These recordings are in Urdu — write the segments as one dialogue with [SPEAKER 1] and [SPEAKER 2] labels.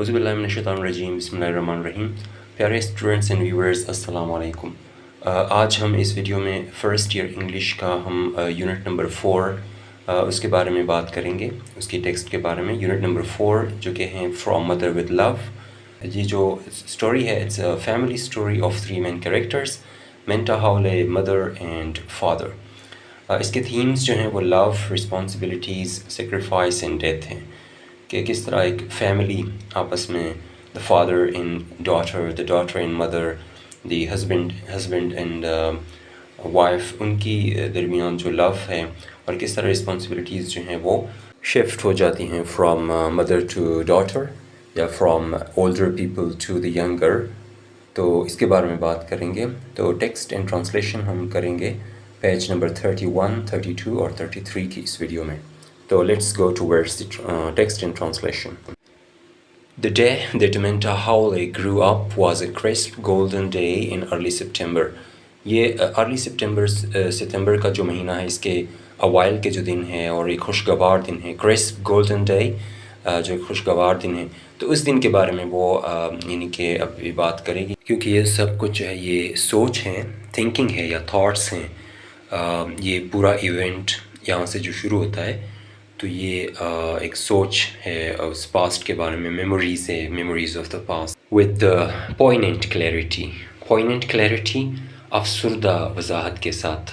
[SPEAKER 1] اعوذ باللہ من الشیطان الرجیم بسم اللہ الرحمن الرحیم. پیارے اسٹوڈنٹس اینڈ ویورز السلام علیکم. آج ہم اس ویڈیو میں فرسٹ ایئر انگلش کا ہم یونٹ نمبر 4 اس کے بارے میں بات کریں گے، اس کی ٹیکسٹ کے بارے میں. یونٹ نمبر 4 جو کہ ہیں فرام مدر ود لو. یہ جو اسٹوری ہے it's a family story of 3 main characters, Minta, ہاولے، مدر اینڈ فادر. اس کے تھیمز جو ہیں وہ love, responsibilities, sacrifice and death ہیں، کہ کس طرح ایک فیملی آپس میں the father and daughter, the daughter and mother, the husband and wife, ان کی درمیان جو لو ہے، اور کس طرح رسپانسبلٹیز جو ہیں وہ شفٹ ہو جاتی ہیں فرام مدر ٹو ڈاٹر یا from older people to the younger. تو اس کے بارے میں بات کریں گے. تو ٹیکسٹ اینڈ ٹرانسلیشن ہم کریں گے پیج نمبر 31، 32 اور 33 کی اس ویڈیو میں. So let's go towards the text and translation. The day that Minta Howley grew up was a crisp golden day in early September. یہ ارلی ستمبر کا جو مہینہ ہے، اس کے اوائل کے جو دن ہے اور ایک خوشگوار دن ہے. کرسپ گولڈن ڈے، جو ایک خوشگوار دن ہے. تو اس دن کے بارے میں وہ یعنی کہ اب یہ بات کرے گی، کیونکہ یہ سب کچھ جو ہے یہ سوچ ہے، تھنکنگ ہے یا تھاٹس ہیں. یہ پورا ایونٹ یہاں سے جو شروع ہوتا ہے تو یہ ایک سوچ ہے اس پاسٹ کے بارے میں، میموریز ہے، memories of the past with point clarity, افسردہ وضاحت کے ساتھ.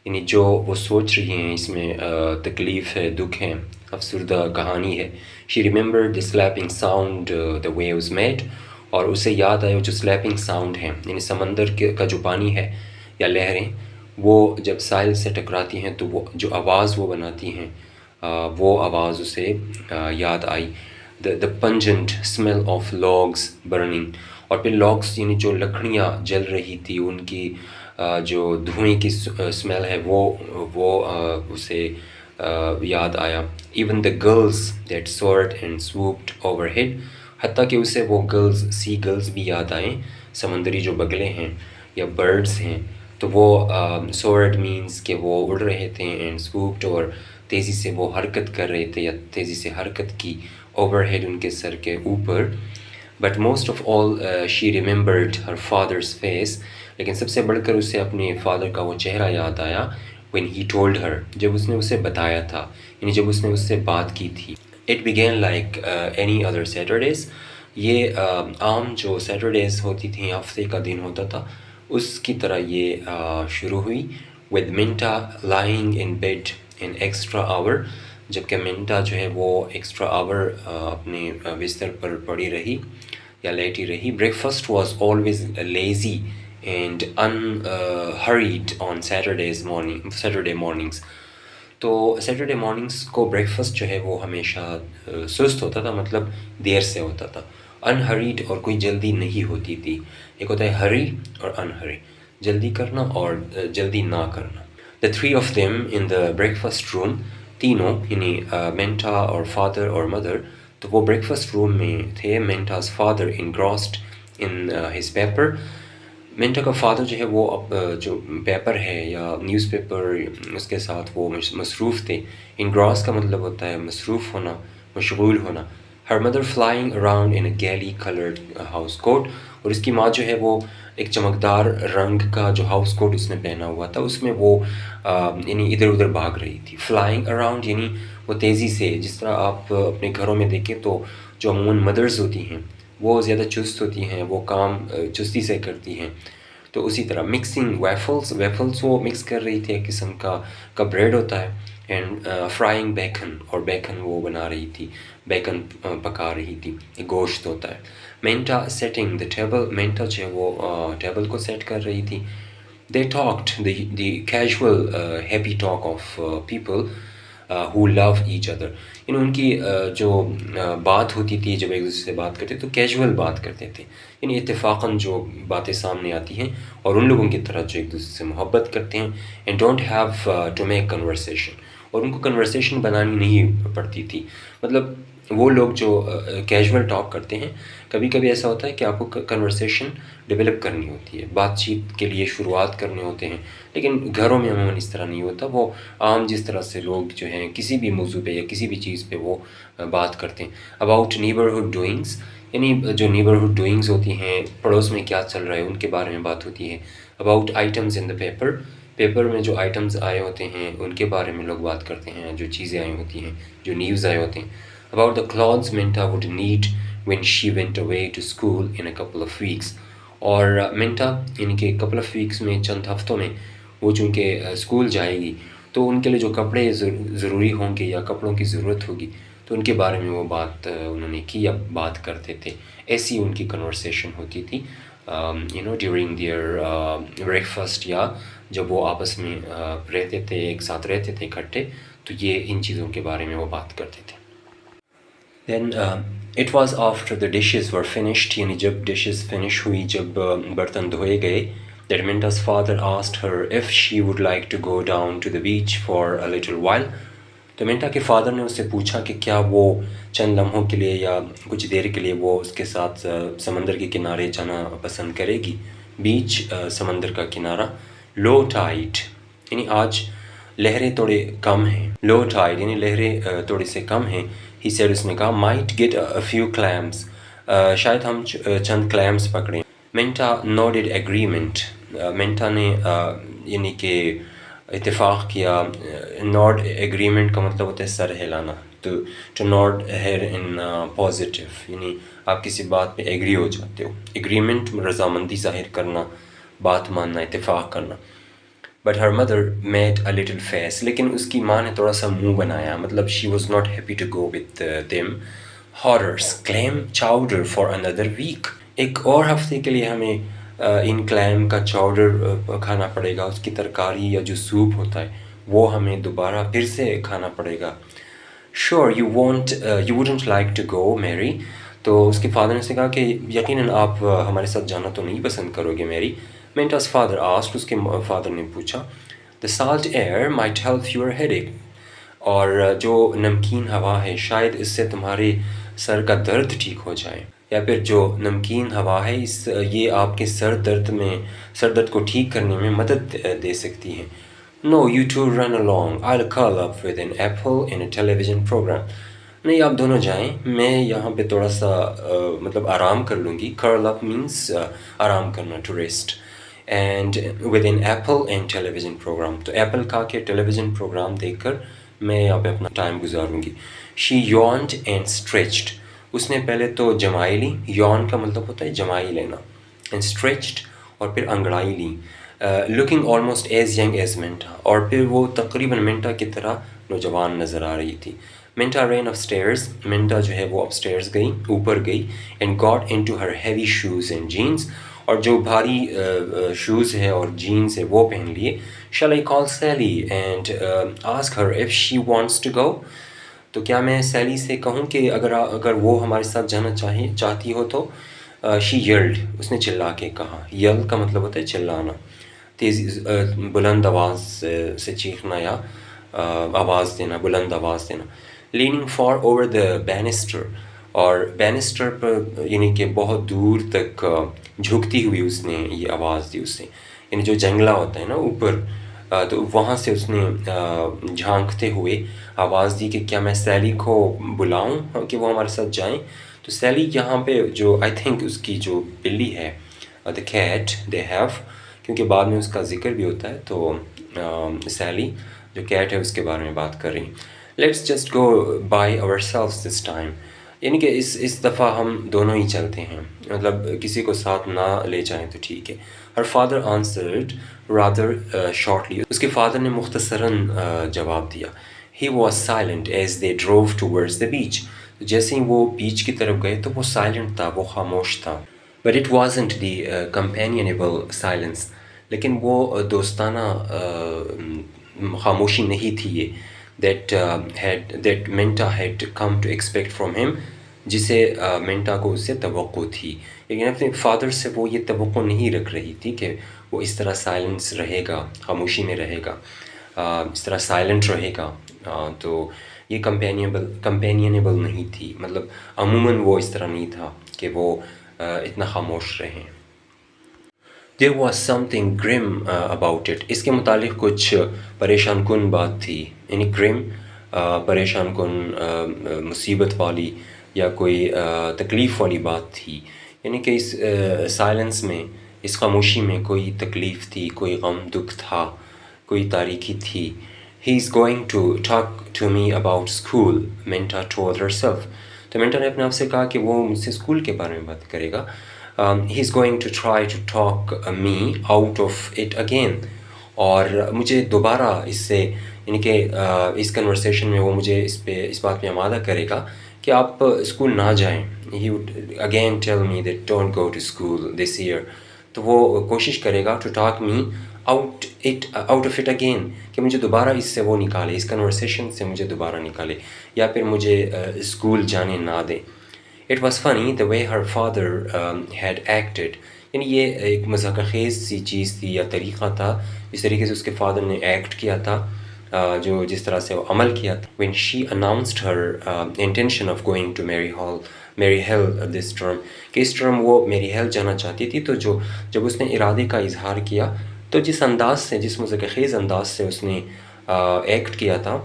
[SPEAKER 1] یعنی جو وہ سوچ رہی ہیں اس میں تکلیف ہے، دکھ ہے، افسردہ کہانی ہے. شی ریممبر دی سلیپنگ ساؤنڈ دا ویوز میڈ، اور اسے یاد آیا جو سلیپنگ ساؤنڈ ہے، یعنی سمندر کا جو پانی ہے یا لہریں وہ جب ساحل سے ٹکراتی ہیں تو وہ جو آواز وہ بناتی ہیں، وہ آواز اسے یاد آئی. دا پنجنٹ اسمیل آف لاگس برننگ، اور پھر لاگس یعنی جو لکڑیاں جل رہی تھی ان کی جو دھوئیں کی اسمیل ہے وہ اسے یاد آیا. Even the girls that soared and swooped overhead, حتیٰ کہ اسے وہ گرلز، سی گرلز بھی یاد آئیں، سمندری جو بگلے ہیں یا برڈز ہیں. تو وہ سورڈ مینس کہ وہ اڑ رہے تھے، اینڈ swooped، اور تیزی سے وہ حرکت کر رہے تھے یا تیزی سے حرکت کی، اوور ہیڈ ان کے سر کے اوپر. But most of all she remembered her father's face, لیکن سب سے بڑھ کر اسے اپنے فادر کا وہ چہرہ یاد آیا. when he told her، جب اس نے اسے بتایا تھا، یعنی جب اس نے اس سے بات کی تھی. it began like any other Saturdays، یہ عام جو سیٹرڈیز ہوتی تھیں، ہفتے کا دن ہوتا تھا، اس کی طرح یہ شروع ہوئی. with Minta lying in bed an extra hour، جبکہ منٹا جو ہے وہ ایکسٹرا آور اپنے بستر پر پڑی رہی یا لیٹی رہی. Breakfast was always lazy and unhurried on Saturday mornings. تو سیٹرڈے مارننگس کو بریکفاسٹ جو ہے وہ ہمیشہ سست ہوتا تھا، مطلب دیر سے ہوتا تھا. unhurried، اور کوئی جلدی نہیں ہوتی تھی. ایک ہوتا ہے hurry اور unhurry، جلدی کرنا اور جلدی نہ کرنا. the three of them in the breakfast room، تینوں یعنی منٹا اور فادر اور مدر، تو وہ بریکفاسٹ روم میں تھے. Minta's father engrossed in his paper، Minta کا فادر جو ہے وہ جو پیپر ہے یا نیوز پیپر، اس کے ساتھ وہ مصروف تھے. engross کا مطلب ہوتا ہے مصروف ہونا، مشغول ہونا. her mother flying around in a gaily colored house coat، اور اس کی ماں جو ہے وہ ایک چمکدار رنگ کا جو ہاؤس کوٹ اس نے پہنا ہوا تھا، اس میں وہ یعنی ادھر ادھر بھاگ رہی تھی. فلائنگ اراؤنڈ یعنی وہ تیزی سے، جس طرح آپ اپنے گھروں میں دیکھیں تو جو عموماً مدرز ہوتی ہیں وہ زیادہ چست ہوتی ہیں، وہ کام چستی سے کرتی ہیں. تو اسی طرح مکسنگ ویفلس وہ مکس کر رہی تھی، ایک قسم کا بریڈ ہوتا ہے. اینڈ فرائنگ بیکن، اور بیکن وہ بنا رہی تھی، بیکن پکا رہی تھی، گوشت ہوتا ہے. منٹا سیٹنگ دا ٹیبل، منٹا جو ہے وہ ٹیبل کو سیٹ کر رہی تھی. They talked the casual happy talk of people who love each other، یعنی ان کی جو بات ہوتی تھی جب ایک دوسرے سے بات کرتے تو کیجول بات کرتے تھے، یعنی اتفاقاً جو باتیں سامنے آتی ہیں، اور ان لوگوں کی طرح جو ایک دوسرے سے محبت کرتے ہیں. and don't have to make conversation، اور ان کو کنورسیشن بنانی نہیں پڑتی تھی. مطلب وہ لوگ جو کیجول ٹاک کرتے ہیں، کبھی کبھی ایسا ہوتا ہے کہ آپ کو کنورسیشن ڈیولپ کرنی ہوتی ہے، بات چیت کے لیے شروعات کرنے ہوتے ہیں، لیکن گھروں میں عموماً اس طرح نہیں ہوتا. وہ عام جس طرح سے لوگ جو ہیں کسی بھی موضوع پہ یا کسی بھی چیز پہ وہ بات کرتے ہیں. اباؤٹ نیبرہڈ ڈوئنگس، یعنی جو نیبرہڈ ڈوئنگز ہوتی ہیں، پڑوس میں کیا چل رہا ہے ان کے بارے میں بات ہوتی ہے. About items in the paper, paper میں جو آئٹمز آئے ہوتے ہیں ان کے بارے میں لوگ بات کرتے ہیں، جو چیزیں آئی ہوتی ہیں، جو نیوز آئے ہوتے ہیں. About the clothes Minta would need when she went away to school in a couple of weeks. اور منٹا یعنی کہ کپل آف ویکس میں، چند ہفتوں میں وہ چونکہ اسکول جائے گی تو ان کے لیے جو کپڑے ضروری ہوں گے یا کپڑوں کی ضرورت ہوگی تو ان کے بارے میں وہ بات انہوں نے کی یا بات کرتے تھے. ایسی ان کی کنورسیشن ہوتی تھی ڈیورنگ دیئر بریک فاسٹ، یا جب وہ آپس میں رہتے تھے، ایک ساتھ رہتے تھے اکٹھے، تو یہ ان چیزوں کے بارے میں وہ بات کرتے تھے. Then it was after the dishes were finished, یعنی جب ڈشز فنش ہوئی، جب برتن دھوئے گئے، that Menta's father asked her if she would like to go down to the beach for a little while. تو منٹا کے فادر نے اس سے پوچھا کہ کیا وہ چند لمحوں کے لیے یا کچھ دیر کے لیے وہ اس کے ساتھ سمندر کے کنارے جانا پسند کرے گی. بیچ سمندر کا کنارہ. لو ٹائڈ یعنی آج لہریں تھوڑے کم ہیں. لو ٹائڈ یعنی لہریں تھوڑے سے کم ہیں. ہی سیڈ، اس نے کہا، might get a few clams, شاید ہم چند کلیمز پکڑیں. منٹا نوڈڈ ایگریمنٹ، منٹا نے یعنی کہ اتفاق کیا. نوڈ ایگریمنٹ کا مطلب ہوتا ہے سر ہلانا. To nod here in positive یعنی آپ کسی بات پہ ایگری ہو جاتے ہو. ایگریمنٹ رضامندی ظاہر کرنا، بات ماننا، اتفاق کرنا. But her mother made a little face, لیکن اس کی ماں نے تھوڑا سا منہ بنایا، مطلب she was not happy to go with them. Horrors clam chowder for another week, ایک اور ہفتے کے لیے ہمیں ان کلیم کا چاؤڈر کھانا پڑے گا، اس کی ترکاری یا جو سوپ ہوتا ہے وہ ہمیں دوبارہ پھر سے کھانا پڑے گا. Sure you wouldn't like to go Mary. تو اس کے فادر نے سے کہا کہ یقیناً آپ ہمارے ساتھ جانا تو نہیں پسند کرو گے میری. منٹاز فادر آسکڈ، اس کے فادر نے پوچھا، the salt air might help your headache, اور جو نمکین ہوا ہے شاید اس سے تمہارے سر کا درد ٹھیک ہو جائے، یا پھر جو نمکین ہوا ہے یہ آپ کے سر درد کو ٹھیک کرنے میں مدد دے سکتی ہے. Now you two run along, I'll curl up with an apple in a television program. نہیں، آپ دونوں جائیں، میں یہاں پہ تھوڑا سا مطلب آرام کر لوں گی. curl up means آرام کرنا، to rest. And with an apple and television program, تو ایپل کھا کے ٹیلی ویژن پروگرام دیکھ کر میں یہاں پہ اپنا ٹائم گزاروں گی. شی یونڈ اینڈ اسٹریچڈ، اس نے پہلے تو جمائی لی. یون کا مطلب ہوتا ہے جمائی لینا. اینڈ اسٹریچڈ اور پھر انگڑائی لی. Looking almost as young as Menta, اور پھر وہ تقریباً منٹا کی طرح نوجوان نظر آ رہی تھی. منٹا رین اپ اسٹیئرز، منٹا جو ہے وہ اپ اسٹیئرز گئی، اوپر گئی. And got into her heavy shoes and jeans, اور جو بھاری شوز ہے اور جینس ہے وہ پہن لیے. Shall I call Sally and ask her if she wants to go, تو کیا میں سیلی سے کہوں کہ اگر وہ ہمارے ساتھ جانا چاہتی ہو تو. شی یلڈ، اس نے چلا کے کہا. یل کا مطلب ہوتا ہے چلانا، تیز بلند آواز سے چیخنا یا آواز دینا، بلند آواز دینا. لیننگ فار اوور دا بینسٹر، اور بینسٹر پر یعنی کہ بہت دور تک جھکتی ہوئی اس نے یہ آواز دی اس سے، یعنی جو جنگلہ ہوتا ہے نا اوپر، تو وہاں سے اس نے جھانکتے ہوئے آواز دی کہ کیا میں سیلی کو بلاؤں کہ وہ ہمارے ساتھ جائیں. تو سیلی یہاں پہ جو آئی تھنک اس کی جو بلی ہے، دا کیٹ دے ہیو، کیونکہ بعد میں اس کا ذکر بھی ہوتا ہے، تو سیلی جو کیٹ ہے اس کے بارے میں بات کر رہی ہیں. Let's just go by over سیلفس this time, یعنی کہ اس دفعہ ہم دونوں ہی چلتے ہیں، مطلب کسی کو ساتھ نہ لے جائیں تو ٹھیک ہے. Her father answered rather shortly, اس کے فادر نے مختصراً جواب دیا. He was silent as they drove towards the beach, جیسے ہی وہ بیچ کی طرف گئے تو وہ سائلنٹ تھا، وہ خاموش تھا. But it wasn't the companionable silence, لیکن وہ دوستانہ خاموشی نہیں تھی یہ. That Menta had come to expect from him, جسے منٹا کو اس سے توقع تھی، لیکن اپنے فادر سے وہ یہ توقع نہیں رکھ رہی تھی کہ وہ اس طرح سائلنس رہے گا، خاموشی میں رہے گا، اس طرح سائلنٹ رہے گا. تو یہ کمپینینیبل نہیں تھی، مطلب عموماً وہ اس طرح نہیں تھا کہ وہ اتنا خاموش رہیں. There was something grim about it، اس کے متعلق کچھ پریشان کن بات تھی. یعنی grim پریشان کن، مصیبت والی، یا کوئی تکلیف والی بات تھی، یعنی کہ اس سائلنس میں، اس خاموشی میں کوئی تکلیف تھی، کوئی غم دکھ تھا، کوئی تاریکی تھی. He is going to talk to me about school, Menta told herself. تو منٹا نے اپنے آپ سے کہا کہ وہ مجھ سے اسکول کے بارے میں بات کرے گا. He is going to try to talk me out of it again, اور مجھے دوبارہ اس سے، یعنی کہ اس کنورسیشن میں وہ مجھے اس بات پہ آمادہ کرے گا کہ آپ اسکول نہ جائیں. He would again tell me that don't go to school this year. تو وہ کوشش کرے گا to talk me out of it again, کہ مجھے دوبارہ اس سے وہ نکالے، اس کنورسیشن سے مجھے دوبارہ نکالے، یا پھر مجھے اسکول جانے نہ دے. اٹ واز فنی دا وے ہر فادر ہیڈ ایکٹیڈ. یعنی یہ ایک مذاق خیز سی چیز تھی یا طریقہ تھا جس طریقے سے اس کے فادر نے ایکٹ کیا تھا، جو جس طرح سے وہ عمل کیا تھا. When she announced her intention of going to Mary Hill this term, کہ اس ٹرم وہ میری ہیل جانا چاہتی تھی. تو جب اس نے ارادے کا اظہار کیا، تو جس انداز سے، جس مذاق خیز انداز سے اس نے ایکٹ کیا تھا،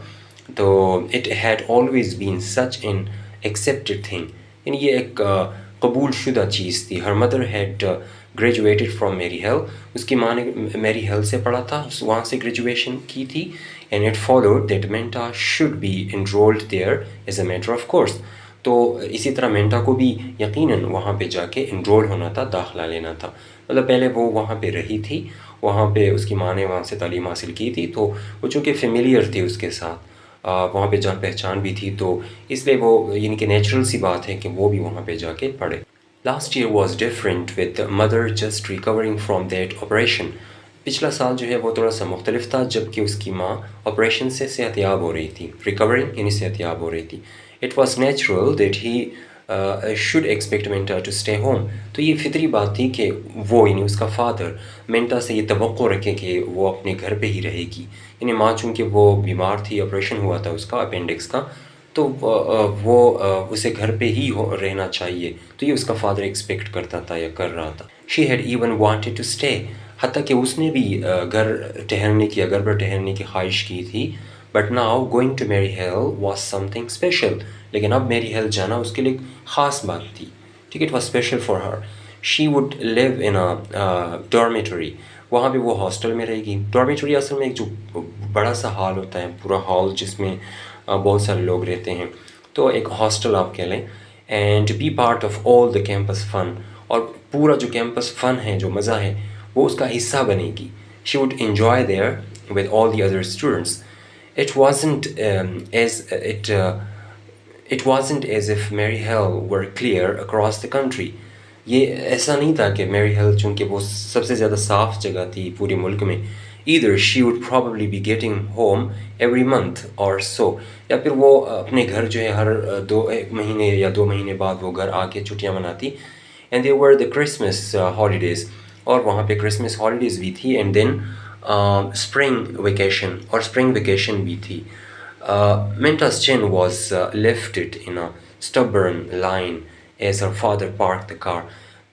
[SPEAKER 1] تو it had always been such an accepted thing. یعنی یہ ایک قبول شدہ چیز تھی. Her mother had graduated from Mary Hill, اس کی ماں نے میری ہیل سے پڑھا تھا، وہاں سے گریجویشن کی تھی. And it followed that Menta should be enrolled there as a matter of course. تو اسی طرح مینٹا کو بھی یقیناً وہاں پہ جا کے انرول ہونا تھا، داخلہ لینا تھا. مطلب پہلے وہ وہاں پہ رہی تھی، وہاں پہ اس کی ماں نے وہاں سے تعلیم حاصل کی تھی، تو وہ چونکہ فیملیئر تھی اس کے ساتھ، وہاں پہ جان پہچان بھی تھی، تو اس لیے وہ، یعنی کہ نیچرل سی بات ہے کہ وہ بھی وہاں پہ جا کے پڑھے. Last year was different with mother just recovering from that operation. پچھلا سال جو ہے وہ تھوڑا سا مختلف تھا، جب کہ اس کی ماں آپریشن سے صحت یاب ہو رہی تھی. ریکورنگ یعنی صحت یاب ہو رہی تھی. It was natural that he should expect Menta to stay home. تو یہ فطری بات تھی کہ وہ، یعنی اس کا فادر، مینٹا سے یہ توقع رکھے کہ وہ اپنے گھر پہ ہی رہے گی. یعنی ماں چونکہ وہ بیمار تھی، آپریشن ہوا تھا اس کا اپینڈکس کا، تو وہ اسے گھر پہ ہی رہنا چاہیے. تو یہ اس کا فادر ایکسپیکٹ کرتا تھا یا کر رہا تھا. She had even wanted to stay, حتیٰ کہ اس نے بھی گھر ٹہلنے کی، گھر پر ٹہلنے کی خواہش کی تھی. But now going to Mary Hill was something special. لیکن اب میری ہیل جانا اس کے لیے خاص بات تھی. ٹھیک ہے، it was special for her. She would live in dormitory. وہاں پہ وہ ہاسٹل میں رہے گی. ڈارمیٹری اصل میں ایک جو بڑا سا ہال ہوتا ہے، پورا ہال جس میں بہت سارے لوگ رہتے ہیں، تو ایک ہاسٹل آپ کہہ لیں. And be part of all the campus fun, اور پورا جو کیمپس فن ہے، جو مزہ ہے، وہ اس کا حصہ بنے گی. She would enjoy there with all the other students. It wasn't as if Mary Hill were clear across the country. یہ ایسا نہیں تھا کہ میری ہیل چونکہ وہ سب سے زیادہ صاف جگہ تھی پورے ملک میں. Either she would probably be getting home every month or so, یا پھر وہ اپنے گھر جو ہے ہر ایک مہینے یا 2 مہینے بعد وہ گھر آ کے چھٹیاں مناتی. And there were the Christmas holidays, اور وہاں پہ کرسمس ہالیڈیز بھی تھی. اینڈ دین اسپرنگ ویکیشن، اور اسپرنگ ویکیشن بھی تھی. Menta's chin was lifted in a stubborn line as her father parked the car.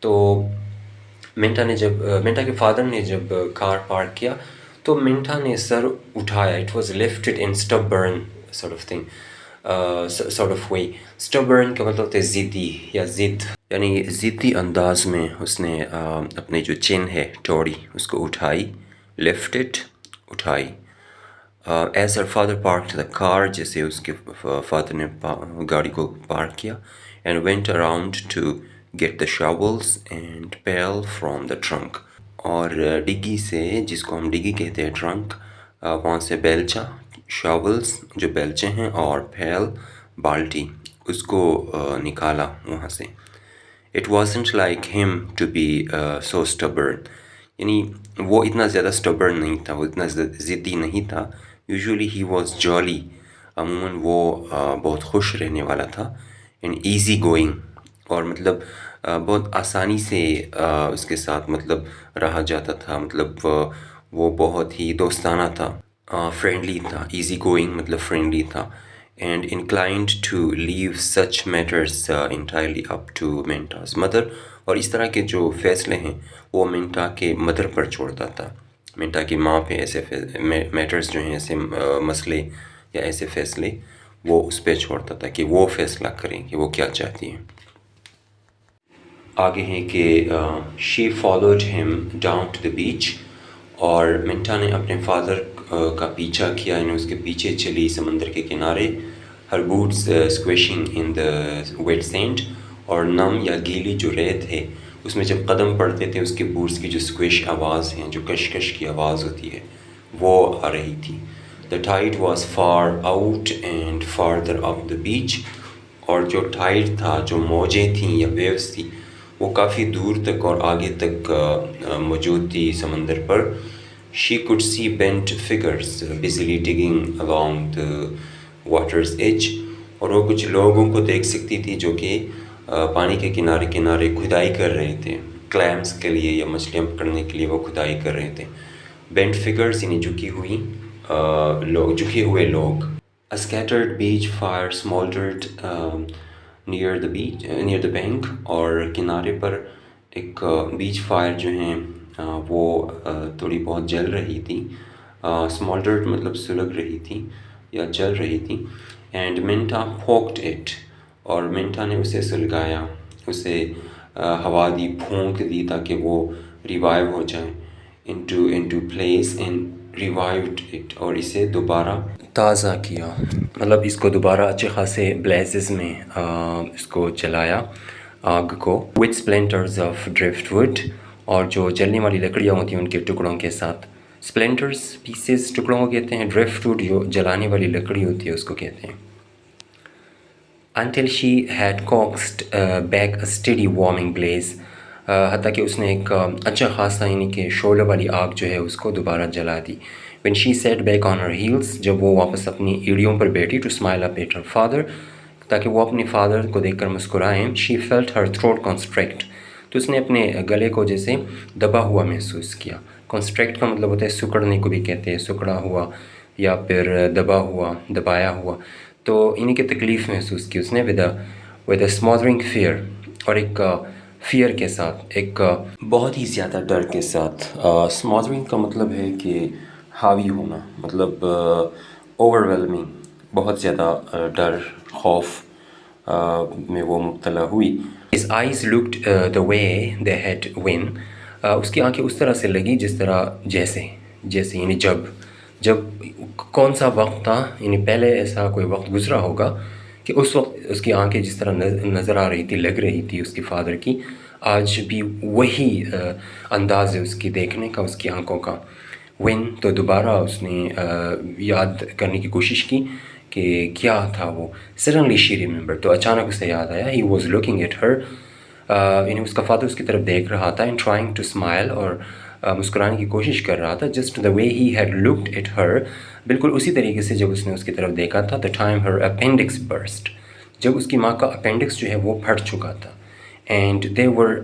[SPEAKER 1] تو منٹا کے فادر نے جب کار پارک کیا تو منٹا نے سر اٹھایا. It was lifted in stubborn sort of thing, sort of way. Stubborn کا مطلب ہوتا ہے ضدی یا ضد، یعنی ضدی انداز میں اس نے اپنے جو چین ہے ٹوڑی اس کو اٹھائی. لفٹڈ، اٹھائی. ایز ہر فادر پارکڈ دا کار، جیسے اس کے فادر نے گاڑی کو پارک کیا. And went around to get the shovels and pail from the trunk. اور ڈگی سے، جس کو ہم ڈگی کہتے ہیں ٹرنک، وہاں سے بیلچا، شاولس جو بیلچے ہیں، اور پیل بالٹی، اس کو نکالا وہاں سے. اٹ وازنٹ لائک ہم ٹو بی سو اسٹبرن. یعنی وہ اتنا زیادہ اسٹبرن نہیں تھا، وہ اتنا ضدی نہیں تھا. یوزولی ہی واز جالی، عموماً وہ بہت خوش رہنے والا تھا. اینڈ ایزی گوئنگ، اور مطلب بہت آسانی سے اس کے ساتھ مطلب رہا جاتا تھا. مطلب وہ بہت ہی دوستانہ تھا، فرینڈلی تھا. ایزی گوئنگ مطلب فرینڈلی تھا. And inclined to leave such matters entirely up to Menta's mother. اور اس طرح کے جو فیصلے ہیں وہ منٹا کے مدر پر چھوڑتا تھا، منٹا کی ماں پہ. ایسے میٹرز جو ہیں، ایسے مسئلے یا ایسے فیصلے وہ اس پہ چھوڑتا تھا کہ وہ فیصلہ کریں کہ وہ کیا چاہتی ہیں۔ آگے ہیں کہ she followed him down to the beach, اور منٹا نے اپنے فادر کا پیچھا کیا، یعنی اس کے پیچھے چلی سمندر کے کنارے۔ ہر بوٹس اسکویشنگ ان دا ویٹ سینڈ، اور نم یا گیلی جو ریت ہے اس میں جب قدم پڑتے تھے اس کے بوٹس کی جو اسکویش آواز ہیں، جو کشکش کی آواز ہوتی ہے، وہ آ رہی تھی۔ The tide was far out and farther up the beach, اور جو ٹائڈ تھا، جو موجیں تھیں یا ویوز تھی، وہ کافی دور تک اور آگے تک موجود تھی سمندر پر۔ She could see bent figures busily digging along the water's edge, اور وہ کچھ لوگوں کو دیکھ سکتی تھی جو کہ پانی کے کنارے کنارے کھدائی کر رہے تھے، کلیمز کے لیے یا مچھلیاں پکڑنے کے لیے وہ کھدائی کر رہے تھے۔ بینٹ فگرز یعنی جھکے ہوئے لوگ۔ A scattered beach fire smoldered near the bank، اور کنارے پر ایک بیچ فائر جو ہیں وہ تھوڑی بہت جل رہی تھی۔ smoldered مطلب سلگ رہی تھی یا جل رہی تھی۔ اینڈ منٹا poked it، اور منٹا نے اسے سلگایا، اسے ہوا دی، پھونک دی تاکہ وہ ریوائیو ہو جائے۔ into place and revived it، اور اسے دوبارہ تازہ کیا، مطلب اس کو دوبارہ اچھے خاصے بلیزز میں اس کو جلایا، آگ کو۔ with splinters of driftwood، اور جو جلنے والی لکڑیاں ہوتی ہیں ان کے ٹکڑوں کے ساتھ۔ سپلنٹرز پیسز ٹکڑوں کو کہتے ہیں، ڈرفٹ ووڈ جو جلانے والی لکڑی ہوتی ہے اس کو کہتے ہیں۔ until she had coaxed back a steady warming blaze، حتیٰ کہ اس نے ایک اچھا خاصا یعنی کہ شعلہ والی آگ جو ہے اس کو دوبارہ جلا دی۔ when she sat back on her heels، جب وہ واپس اپنی ایڑیوں پر بیٹھی، to smile up at her father، تاکہ وہ اپنے فادر کو دیکھ کر مسکرائیں۔ she felt her throat constrict، تو اس نے اپنے گلے کو جیسے دبا ہوا محسوس کیا۔ کنسٹریکٹ کا مطلب ہوتا ہے سکڑنے کو بھی کہتے ہیں، سکڑا ہوا یا پھر دبا ہوا، دبایا ہوا، تو انہیں کی تکلیف محسوس کی اس نے with a smothering fear، اور ایک فیئر کے ساتھ، ایک بہت ہی زیادہ ڈر کے ساتھ۔ smothering کا مطلب ہے کہ حاوی ہونا، مطلب overwhelming، بہت زیادہ ڈر، خوف میں وہ مبتلا ہوئی۔ his eyes looked the way they had when، اس کی آنکھیں اس طرح سے لگی جس طرح جیسے یعنی جب کون سا وقت تھا، یعنی پہلے ایسا کوئی وقت گزرا ہوگا کہ اس وقت اس کی آنکھیں جس طرح نظر آ رہی تھی، لگ رہی تھی اس کے فادر کی، آج بھی وہی انداز ہے اس کی دیکھنے کا، اس کی آنکھوں کا۔ when، تو دوبارہ اس نے یاد کرنے کی کوشش کی کہ کیا تھا وہ۔ suddenly she remembered، تو اچانک اسے یاد آیا، he was looking at her، یعنی اس کا فادر اس کی طرف دیکھ رہا تھا، and trying to smile، اور مسکرانے کی کوشش کر رہا تھا، just the way he had looked at her، بالکل اسی طریقے سے جب اس نے اس کی طرف دیکھا تھا۔ the time her appendix burst، جب اس کی ماں کا اپینڈکس جو ہے وہ پھٹ چکا تھا۔ and they were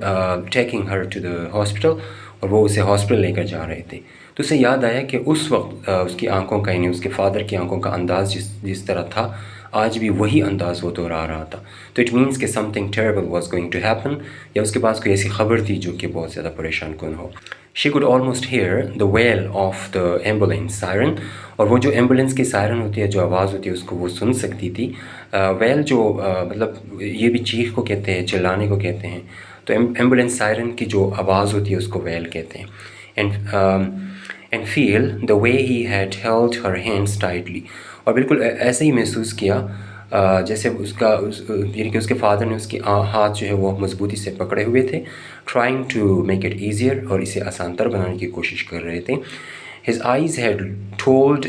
[SPEAKER 1] taking her to the hospital، اور وہ اسے ہاسپٹل لے کر جا رہے تھے۔ تو اسے یاد آیا کہ اس وقت اس کی آنکھوں کا، یعنی اس کے فادر کی آنکھوں کا انداز جس طرح تھا، آج بھی وہی انداز وہ دہرا رہا تھا۔ تو اٹ مینس کہ something terrible was going to happen, یا اس کے پاس کوئی ایسی خبر تھی جو کہ بہت زیادہ پریشان کن ہو۔ She could almost hear the wail of the ambulance siren, اور وہ جو ایمبولینس کی سائرن ہوتی ہے، جو آواز ہوتی ہے، اس کو وہ سن سکتی تھی۔ ویل جو مطلب یہ بھی چیخ کو کہتے ہیں، چلانے کو کہتے ہیں، تو ایمبولینس سائرن کی جو آواز ہوتی ہے اس کو ویل کہتے ہیں۔ And feel the way he had held her hands tightly, اور بالکل ایسے ہی محسوس کیا جیسے اس کا یعنی کہ اس کے فادر نے اس کی ہاتھ جو ہے وہ مضبوطی سے پکڑے ہوئے تھے، trying to make it easier, اور اسے آسان تر بنانے کی کوشش کر رہے تھے۔ ہز آئیز ہیڈ ٹولڈ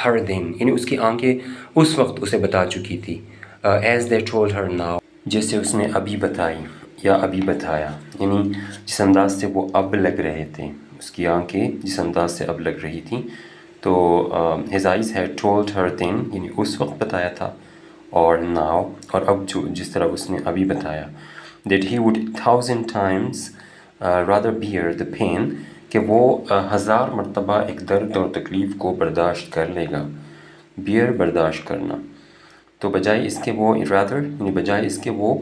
[SPEAKER 1] ہر دین، یعنی اس کی آنکھیں اس وقت اسے بتا چکی تھی، as they told her now, جیسے اس نے ابھی بتائی یا ابھی بتایا، یعنی جس انداز سے وہ اب لگ رہے تھے، اس کی آنکھیں جس انداز سے اب لگ رہی تھیں۔ تو ہز آئیز ہیڈ ٹولڈ ہر دین، یعنی اس وقت بتایا تھا، اور ناؤ، اور اب جس طرح اس نے ابھی بتایا۔ That he would 1000 times rather bear the pain، کہ وہ 1000 مرتبہ ایک درد اور تکلیف کو برداشت کر لے گا۔ بیئر برداشت کرنا، تو بجائے اس کے وہ rather یعنی بجائے اس کے وہ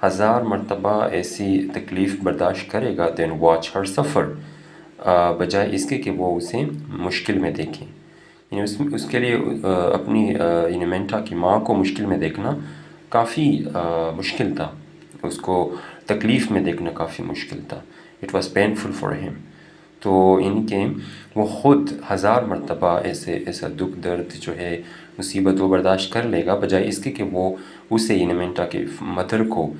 [SPEAKER 1] 1000 مرتبہ ایسی تکلیف برداشت کرے گا، then watch her suffer، بجائے اس کے کہ وہ اسے مشکل میں دیکھیں، یعنی اس کے لیے اپنی یعنی مینٹا کی ماں کو مشکل میں دیکھنا کافی مشکل تھا، اس کو تکلیف میں دیکھنا کافی مشکل تھا. It was painful for him. تو ان کے وہ خود 1000 مرتبہ ایسا دکھ درد جو ہے مصیبت وہ برداشت کر لے گا، بجائے اس کے کہ وہ اسے یعنی مینٹا کے مدر کو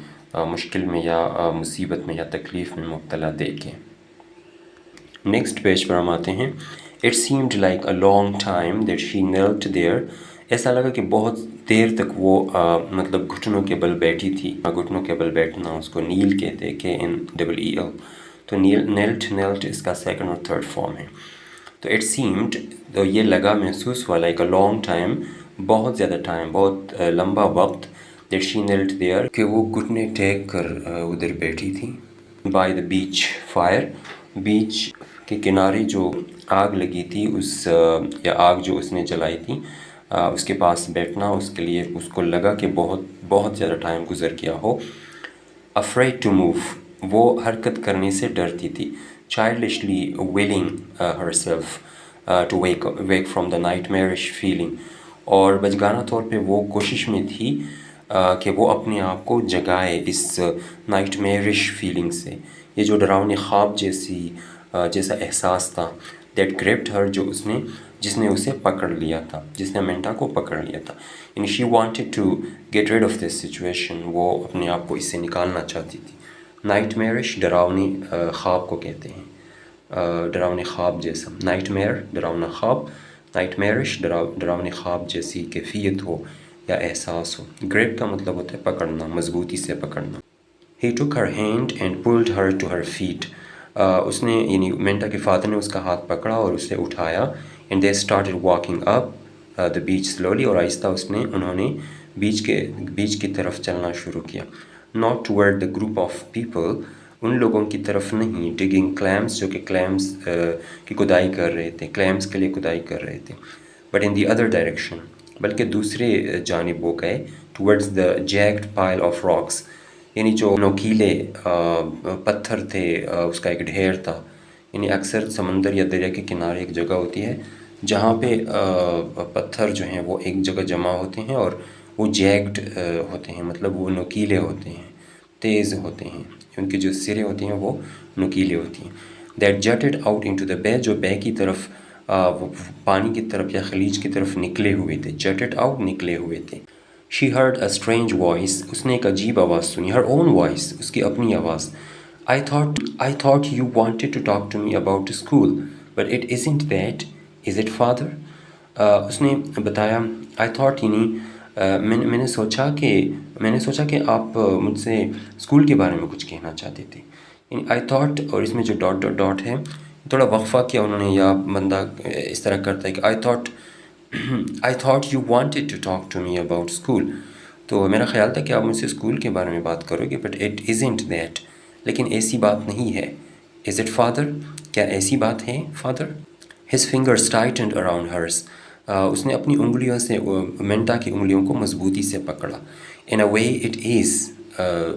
[SPEAKER 1] مشکل میں یا مصیبت میں یا تکلیف میں مبتلا دیکھیں. نیکسٹ پیج پر ہم آتے ہیں. It seemed like a long time that she knelt there. ایسا لگا کہ بہت دیر تک وہ مطلب گھٹنوں کے بل بیٹھی تھی. گھٹنوں کے بل بیٹھنا اس کو نیل کہتے ہیں، KNEEL. تو نیلٹ اس کا سیکنڈ اور تھرڈ فارم ہے. تو اٹ سیمڈ، تو یہ لگا، محسوس ہوا، لائک اے لانگ ٹائم، بہت زیادہ ٹائم، بہت لمبا وقت، دیٹ شی knelt there، کہ وہ گھٹنے ٹیک کر ادھر بیٹھی تھی. بائی دا بیچ فائر، بیچ کے کنارے جو آگ لگی تھی یا آگ جو اس نے جلائی تھی اس کے پاس بیٹھنا اس کے لیے اس کو لگا کہ بہت زیادہ ٹائم گزر گیا ہو. afraid to move، وہ حرکت کرنے سے ڈرتی تھی. childishly willing herself to wake from the nightmarish feeling، اور بچگانہ طور پہ وہ کوشش میں تھی کہ وہ اپنے آپ کو جگائے اس نائٹمیرش فیلنگ سے، یہ جو ڈراؤنے خواب جیسا احساس تھا. دیٹ gripped her، جس نے اسے پکڑ لیا تھا، جس نے مینٹا کو پکڑ لیا تھا. یعنی she wanted to get rid of this situation، وہ اپنے آپ کو اس سے نکالنا چاہتی تھی. نائٹمیرش ڈراؤنے خواب کو کہتے ہیں، ڈراؤنے خواب جیسا. نائٹمیئر ڈراؤنا خواب، نائٹمیرش ڈراؤنے خواب جیسی کیفیت ہو یا احساس ہو. گریپ کا مطلب ہوتا ہے پکڑنا، مضبوطی سے پکڑنا. He took her hand and pulled her to her feet. اس نے یعنی مینٹا کے فادر نے اس کا ہاتھ پکڑا اور اسے اٹھایا. And they started walking up the beach slowly، اور آہستہ انہوں نے بیچ کی طرف چلنا شروع کیا. Not toward the group of people، ان لوگوں کی طرف نہیں. digging clams، جو کہ clams کی کھدائی کر رہے تھے، clams کے لیے کھدائی کر رہے تھے. But in the other direction، بلکہ دوسرے جانب وہ گئے. towards the jagged pile of rocks، یعنی جو نوکیلے پتھر تھے، اس کا ایک ڈھیر تھا. یعنی اکثر سمندر یا دریا کے کنارے ایک جگہ ہوتی ہے جہاں پہ پتھر جو ہیں وہ ایک جگہ جمع ہوتے ہیں اور وہ جیگڈ ہوتے ہیں، مطلب وہ نوکیلے ہوتے ہیں، تیز ہوتے ہیں، ان کے جو سرے ہوتے ہیں وہ نوکیلے ہوتی ہیں. That jutted out into the bay، جو بے کی طرف پانی کی طرف یا خلیج کی طرف نکلے ہوئے تھے. jutted out، نکلے ہوئے تھے. She heard a strange voice، اس نے ایک عجیب آواز سنی. her own voice، اس کی اپنی آواز. I thought you wanted to talk to me about school but it isn't that، is it father؟ اس نے بتایا I thought، یعنی میں نے سوچا کہ آپ مجھ سے اسکول کے بارے میں کچھ کہنا چاہتے تھے. یعنی I thought، اور اس میں جو ڈاٹ ہے تھوڑا وقفہ کیا انہوں نے، یا بندہ اس طرح کرتا ہے کہ I thought you wanted to talk to me about school، تو میرا خیال تھا کہ آپ مجھ سے اسکول کے بارے میں بات کرو گے. but it isn't that، لیکن ایسی بات نہیں ہے. is it father، کیا ایسی بات ہے father؟ his fingers tightened around hers، اس نے اپنی انگلیوں سے مینٹا کی انگلیوں کو مضبوطی سے پکڑا. in a way it is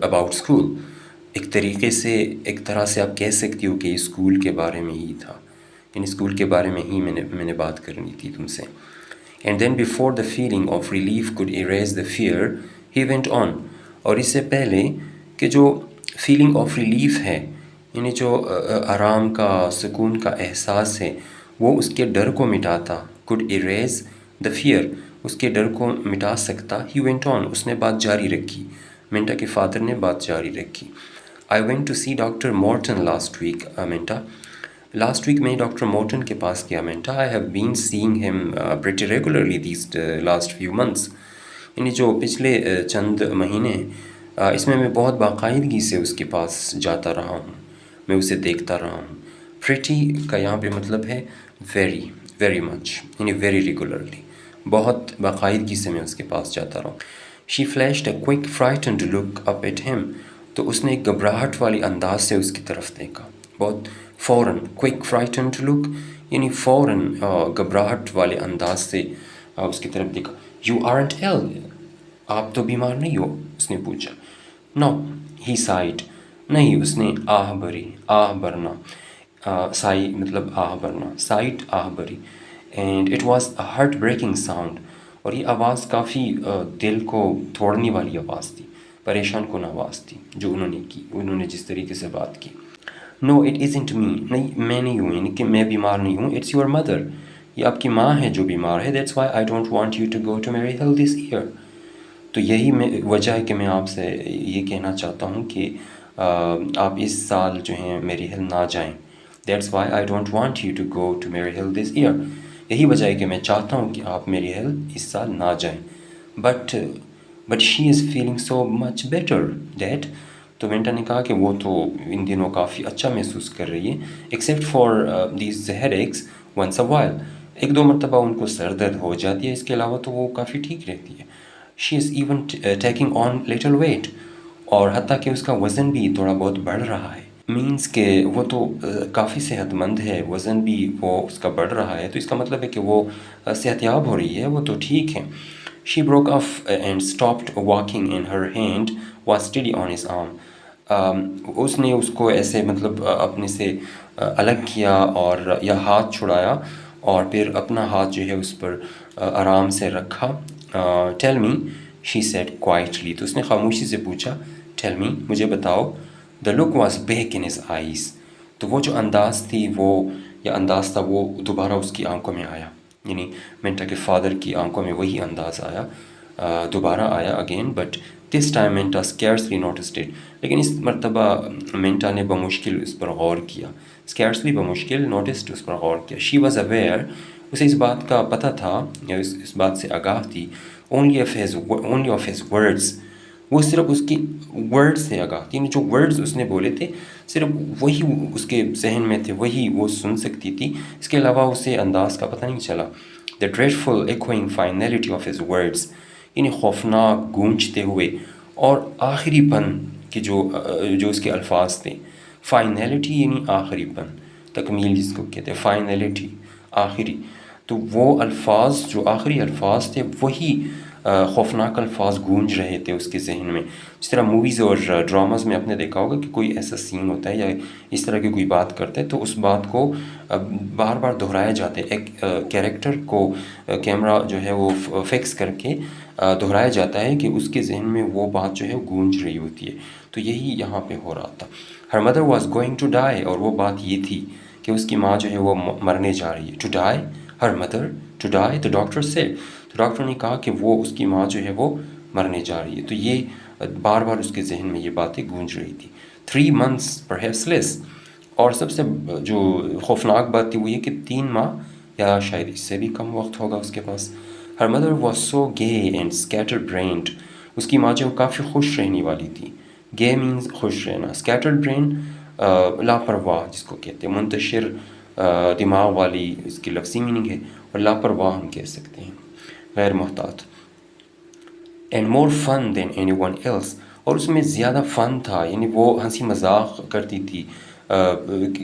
[SPEAKER 1] about school، ایک طرح سے آپ کہہ سکتی ہو کہ یہ اسکول کے بارے میں ہی تھا، یعنی اسکول کے بارے میں ہی میں نے بات کرنی تھی تم سے. And then before the feeling of relief could erase the fear، he went on، اور اس سے پہلے کہ جو feeling of relief ہے، یعنی جو آرام کا، سکون کا احساس ہے، وہ اس کے ڈر کو مٹاتا. could erase the fear، اس کے ڈر کو مٹا سکتا. he went on، اس نے بات جاری رکھی، مینٹا کے فادر نے بات جاری رکھی. I went to see Dr. Morton last week، مینٹا، لاسٹ ویک میں ڈاکٹر مورٹن کے پاس گیا. مینٹا I have been seeing him pretty regularly these last few months، یعنی جو پچھلے چند مہینے اس میں بہت باقاعدگی سے اس کے پاس جاتا رہا ہوں، میں اسے دیکھتا رہا ہوں. pretty کا یہاں پہ مطلب ہے very much، یعنی very regularly، بہت باقاعدگی سے میں اس کے پاس جاتا رہا ہوں. she flashed a quick frightened look up at him، تو اس نے ایک گھبراہٹ والی انداز سے اس کی طرف دیکھا، بہت فوراً. quick frightened look، یعنی فوراً گھبراہٹ والے انداز سے اس کی طرف دیکھا. you aren't ill، آپ تو بیمار نہیں ہو، اس نے پوچھا. no، he sighed، نہیں، اس نے آہ بھرنا، سائی مطلب آہ بھرنا، sighed آہ بھری. And it was a heart breaking sound. اور یہ آواز کافی دل کو توڑنے والی آواز تھی، پریشان کن آواز تھی جو انہوں نے جس طریقے سے بات کی. نو اٹ ازنٹ می، نہیں میں نہیں ہوں، یعنی کہ میں بیمار نہیں ہوں. اٹس یور مدر، یہ آپ کی ماں ہے جو بیمار ہے. That's why I don't want you to go to Mary Hill this year. تو یہی وجہ ہے کہ میں آپ سے یہ کہنا چاہتا ہوں کہ آپ اس سال جو ہیں میری ہل نہ جائیں. That's why I don't want you to go to Mary Hill this year. یہی وجہ ہے کہ میں چاہتا ہوں کہ آپ میری ہل اس سال نہ جائیں. But she is feeling so much better that. تو ونٹا نے کہا کہ وہ تو ان دنوں کافی اچھا محسوس کر رہی ہے، except for these headaches once a while. ایک دو مرتبہ ان کو سر درد ہو جاتی ہے، اس کے علاوہ تو وہ کافی ٹھیک رہتی ہے. She is even taking on little weight, اور حتیٰ کہ اس کا وزن بھی تھوڑا بہت بڑھ رہا ہے. مینس کہ وہ تو کافی صحت مند ہے، وزن بھی وہ اس کا بڑھ رہا ہے، تو اس کا مطلب ہے کہ وہ صحت یاب ہو رہی ہے، وہ تو ٹھیک ہے. She broke off and stopped walking in her hand was steady on his arm. اس نے اس کو ایسے مطلب اپنے سے الگ کیا اور یا ہاتھ چھڑایا اور پھر اپنا ہاتھ جو ہے اس پر آرام سے رکھا. Tell me, she said quietly. تو اس نے خاموشی سے پوچھا ٹیل می، مجھے بتاؤ. The look was back in his eyes. تو وہ جو انداز تھی انداز تھا وہ دوبارہ اس کی آنکھوں میں آیا. یعنی منٹا کے فادر کی آنکھوں میں وہی انداز آیا، دوبارہ آیا again. But this time Menta scarcely noticed it. لیکن اس مرتبہ منٹا نے بمشکل اس پر غور کیا. اسکیئرسلی بمشکل، نوٹسڈ اس پر غور کیا. شی واز اویئر، اسے اس بات کا پتہ تھا یا اس بات سے آگاہ تھی. اونلی آف ہز ورڈز، وہ صرف اس کی ورڈز سے آگاہ تھی. یعنی جو ورڈز اس نے بولے تھے صرف وہی اس کے ذہن میں تھے، وہی وہ سن سکتی تھی. اس کے علاوہ اسے انداز کا پتہ نہیں چلا. دا ڈریڈفل ایکوئنگ فائنلٹی آف ہز ورڈز، یعنی خوفناک گونجتے ہوئے اور آخری پن کے جو اس کے الفاظ تھے. فائنلٹی یعنی آخری پن، تکمیل جس کو کہتے ہیں، فائنلٹی آخری. تو وہ الفاظ جو آخری الفاظ تھے وہی خوفناک الفاظ گونج رہے تھے اس کے ذہن میں. جس طرح موویز اور ڈراماز میں آپ نے دیکھا ہوگا کہ کوئی ایسا سین ہوتا ہے یا اس طرح کی کوئی بات کرتا ہے تو اس بات کو بار بار دہرایا جاتا ہے. ایک کیریکٹر کو کیمرہ جو ہے وہ فکس کر کے دہرایا جاتا ہے کہ اس کے ذہن میں وہ بات جو ہے گونج رہی ہوتی ہے. تو یہی یہاں پہ ہو رہا تھا. Her mother was going to die, اور وہ بات یہ تھی کہ اس کی ماں جو ہے وہ مرنے جا رہی ہے. To die, her mother to die. تو ڈاکٹر سے، تو ڈاکٹر نے کہا کہ وہ اس کی ماں جو ہے وہ مرنے جا رہی ہے. تو یہ بار بار اس کے ذہن میں یہ باتیں گونج رہی تھی. 3 months perhaps less. اور سب سے جو خوفناک بات تھی وہ یہ کہ 3 ماہ یا شاید اس سے بھی کم وقت ہوگا اس کے پاس. ہر مدر واز سو گے اینڈ اسکیٹر برینڈ. اس کی ماں جو کافی خوش رہنے والی تھی. گے مینز خوش رہنا، اسکیٹر برین لاپرواہ جس کو کہتے ہیں، منتشر دماغ والی اس کی لفظی میننگ ہے، اور لاپرواہ ہم کہہ سکتے ہیں، غیر محتاط. And more fun than anyone else. اور اس میں زیادہ فن تھا، یعنی وہ ہنسی مذاق کرتی تھی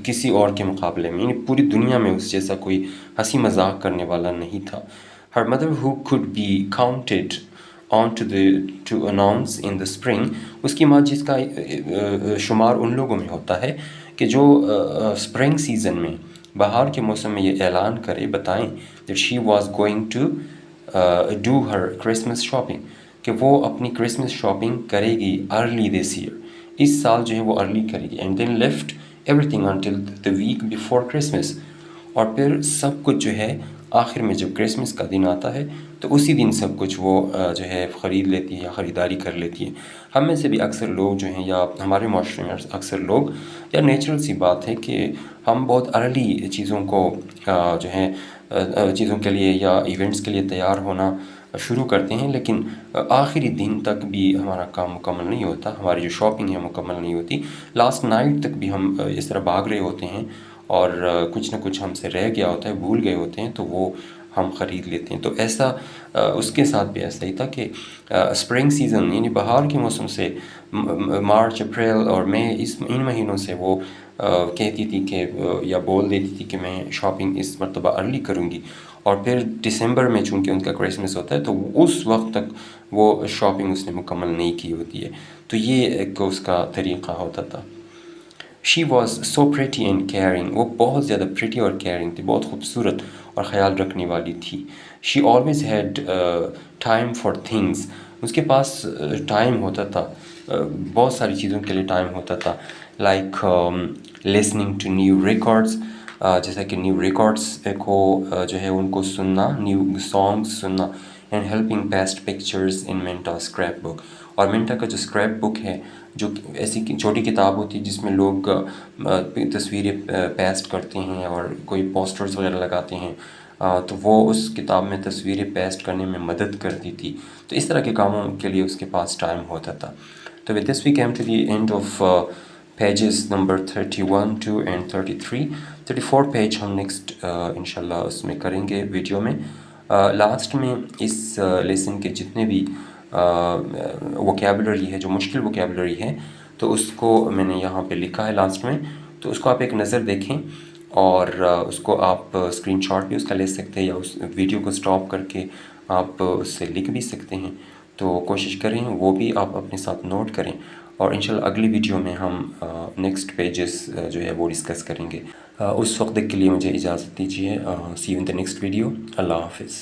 [SPEAKER 1] کسی اور کے مقابلے میں. یعنی پوری دنیا میں اس جیسا کوئی ہنسی مذاق کرنے والا نہیں تھا. Her mother who could be counted on to announce in the spring. اس کی ماں جس کا شمار ان لوگوں میں ہوتا ہے کہ جو اسپرنگ سیزن میں، بہار کے موسم میں یہ اعلان کرے، بتائیں that she was going to do her Christmas shopping، کہ وہ اپنی کرسمس شاپنگ کرے گی ارلی دس ایئر، اس سال جو ہے وہ ارلی کرے گی. And then left everything until the week before Christmas. اور پھر سب کچھ جو ہے آخر میں جب کرسمس کا دن آتا ہے تو اسی دن سب کچھ وہ جو ہے خرید لیتی ہے یا خریداری کر لیتی ہے. ہم میں سے بھی اکثر لوگ جو ہیں، یا ہمارے معاشرے میں اکثر لوگ، یا نیچرل سی بات ہے کہ ہم بہت ارلی چیزوں کو جو ہے چیزوں کے لیے یا ایونٹس کے لیے تیار ہونا شروع کرتے ہیں، لیکن آخری دن تک بھی ہمارا کام مکمل نہیں ہوتا، ہماری جو شاپنگ ہے مکمل نہیں ہوتی. لاسٹ نائٹ تک بھی ہم اس طرح بھاگ رہے ہوتے ہیں اور کچھ نہ کچھ ہم سے رہ گیا ہوتا ہے، بھول گئے ہوتے ہیں، تو وہ ہم خرید لیتے ہیں. تو ایسا اس کے ساتھ بھی ایسا ہی تھا کہ اسپرنگ سیزن یعنی بہار کے موسم سے مارچ، اپریل اور مئی، ان مہینوں سے وہ کہتی تھی کہ یا بول دیتی تھی کہ میں شاپنگ اس مرتبہ ارلی کروں گی. اور پھر دسمبر میں چونکہ ان کا کرسمس ہوتا ہے تو اس وقت تک وہ شاپنگ اس نے مکمل نہیں کی ہوتی ہے. تو یہ ایک اس کا طریقہ ہوتا تھا. She was so pretty and caring, وہ بہت زیادہ پریٹی اور کیئرنگ تھی، بہت خوبصورت اور خیال رکھنے والی تھی. She always had time for things, اس کے پاس ٹائم ہوتا تھا، بہت ساری چیزوں کے لیے ٹائم ہوتا تھا. Like listening to new records, جیسا کہ نیو ریکارڈس کو جو ہے ان کو سننا، نیو سانگس سننا. And helping paste pictures in Menta scrapbook, اور منٹا کا جو اسکریپ بک ہے، جو ایسی چھوٹی کتاب ہوتی ہے جس میں لوگ تصویریں پیسٹ کرتے ہیں اور کوئی پوسٹرز وغیرہ لگاتے ہیں، تو وہ اس کتاب میں تصویریں پیسٹ کرنے میں مدد کرتی تھی. تو اس طرح کے کاموں کے لیے اس کے پاس ٹائم ہوتا تھا. تو with this we came to the end of pages number 31 2 and 33. 34 page ہم نیکسٹ انشاءاللہ اس میں کریں گے ویڈیو میں. لاسٹ میں اس لیسن کے جتنے بھی ووکیبلری ہے، جو مشکل ووکیبلری ہے، تو اس کو میں نے یہاں پہ لکھا ہے لاسٹ میں، تو اس کو آپ ایک نظر دیکھیں اور اس کو آپ اسکرین شاٹ بھی اس کا لے سکتے ہیں، یا اس ویڈیو کو سٹاپ کر کے آپ اس سے لکھ بھی سکتے ہیں. تو کوشش کریں وہ بھی آپ اپنے ساتھ نوٹ کریں، اور انشاءاللہ اگلی ویڈیو میں ہم نیکسٹ پیجز جو ہے وہ ڈسکس کریں گے. اس وقت کے لیے مجھے اجازت دیجیے. See you in the next video. اللہ حافظ.